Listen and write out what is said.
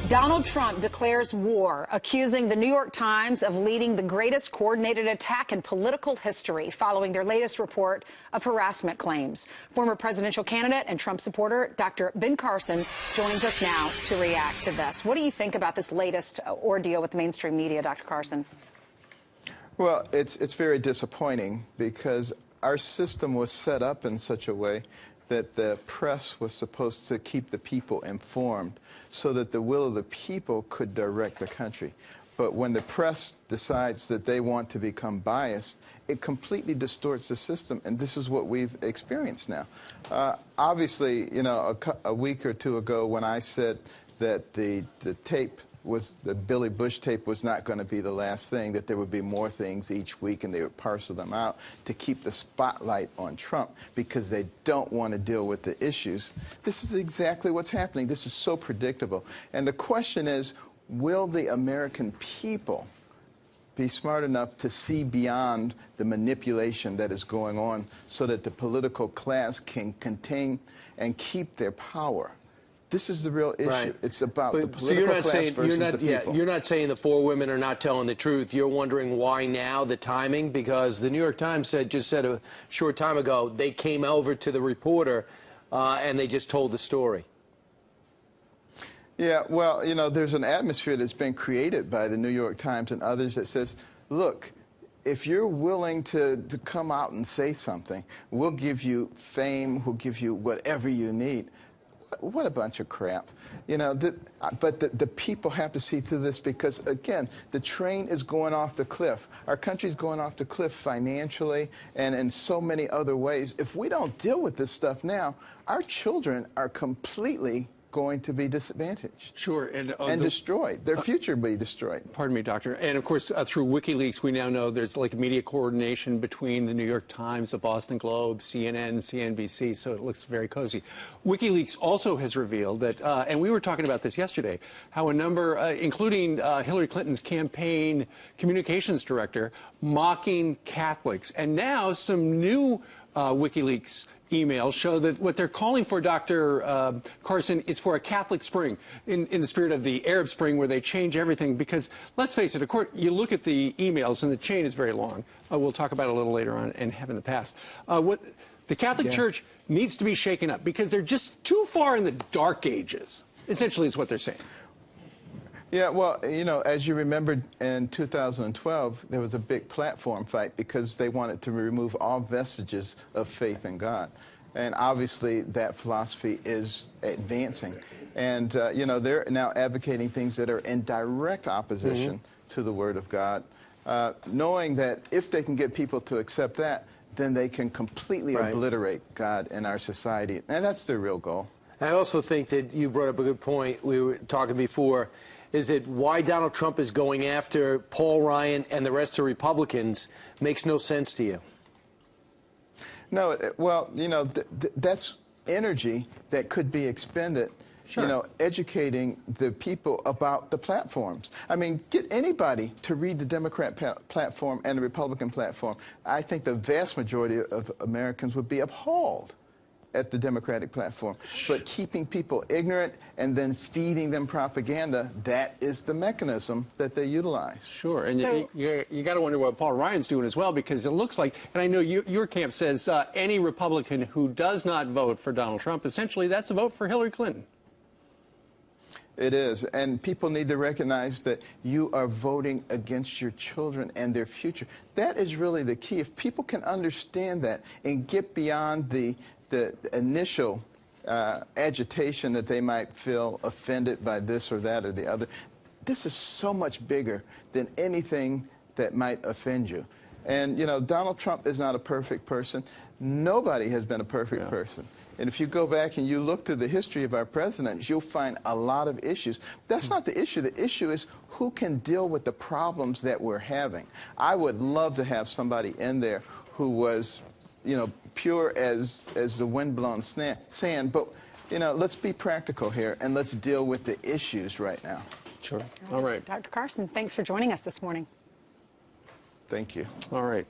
Donald Trump declares war, accusing the New York Times of leading the greatest coordinated attack in political history following their latest report of harassment claims. Former presidential candidate and Trump supporter Dr. Ben Carson joins us now to react to this. What do you think about this latest ordeal with the mainstream media, Dr. Carson? Well, it's very disappointing because our system was set up in such a way that the press was supposed to keep the people informed so that the will of the people could direct the country. But when the press decides that they want to become biased, it completely distorts the system, and this is what we've experienced now. Obviously, you know, a week or two ago when I said that the Billy Bush tape was not going to be the last thing, that there would be more things each week and they would parcel them out to keep the spotlight on Trump because they don't want to deal with the issues. This is exactly what's happening. This is so predictable. And the question is, will the American people be smart enough to see beyond the manipulation that is going on so that the political class can contain and keep their power? This is the real issue. Right. It's about the political class versus the people. Yeah, you're not saying the four women are not telling the truth. You're wondering why now, the timing? Because the New York Times just said a short time ago they came over to the reporter and they just told the story. Yeah, well, you know, there's an atmosphere that's been created by the New York Times and others that says, look, if you're willing to come out and say something, we'll give you fame, we'll give you whatever you need. What a bunch of crap. You know, but the people have to see through this because, again, the train is going off the cliff. Our country's going off the cliff financially and in so many other ways. If we don't deal with this stuff now, our children are completely going to be disadvantaged. Sure. And destroyed. Their future will be destroyed. Pardon me, Doctor. And, of course, through WikiLeaks, we now know there's like media coordination between the New York Times, the Boston Globe, CNN, CNBC, so it looks very cozy. WikiLeaks also has revealed that, and we were talking about this yesterday, how a number, including Hillary Clinton's campaign communications director, mocking Catholics. And now some new WikiLeaks emails show that what they're calling for, Dr. Carson, is for a Catholic Spring, in the spirit of the Arab Spring, where they change everything. Because, let's face it, you look at the emails, and the chain is very long. We'll talk about it a little later on, and have in the past. The Catholic Church needs to be shaken up, because they're just too far in the dark ages, essentially is what they're saying. Yeah, well, you know, as you remember, in 2012, there was a big platform fight because they wanted to remove all vestiges of faith in God. And obviously, that philosophy is advancing. And, you know, they're now advocating things that are in direct opposition to the Word of God, knowing that if they can get people to accept that, then they can completely obliterate God in our society. And that's their real goal. I also think that you brought up a good point. We were talking before. Is that why Donald Trump is going after Paul Ryan and the rest of the Republicans makes no sense to you? No, well, you know, that's energy that could be expended, you know, educating the people about the platforms. I mean, get anybody to read the Democrat platform and the Republican platform. I think the vast majority of Americans would be appalled at the Democratic platform. But keeping people ignorant and then feeding them propaganda, that is the mechanism that they utilize. Sure, and you got to wonder what Paul Ryan's doing as well, because it looks like, and I know your camp says any Republican who does not vote for Donald Trump, essentially that's a vote for Hillary Clinton. It is, and people need to recognize that you are voting against your children and their future. That is really the key. If people can understand that and get beyond the initial agitation that they might feel offended by this or that or the other, this is so much bigger than anything that might offend you. And, you know, Donald Trump is not a perfect person. Nobody has been a perfect person. And if you go back and you look through the history of our presidents, you'll find a lot of issues. That's not the issue. The issue is who can deal with the problems that we're having. I would love to have somebody in there who was, you know, pure as the windblown sand. But, you know, let's be practical here and let's deal with the issues right now. Sure. All right. Dr. Carson, thanks for joining us this morning. Thank you. All right.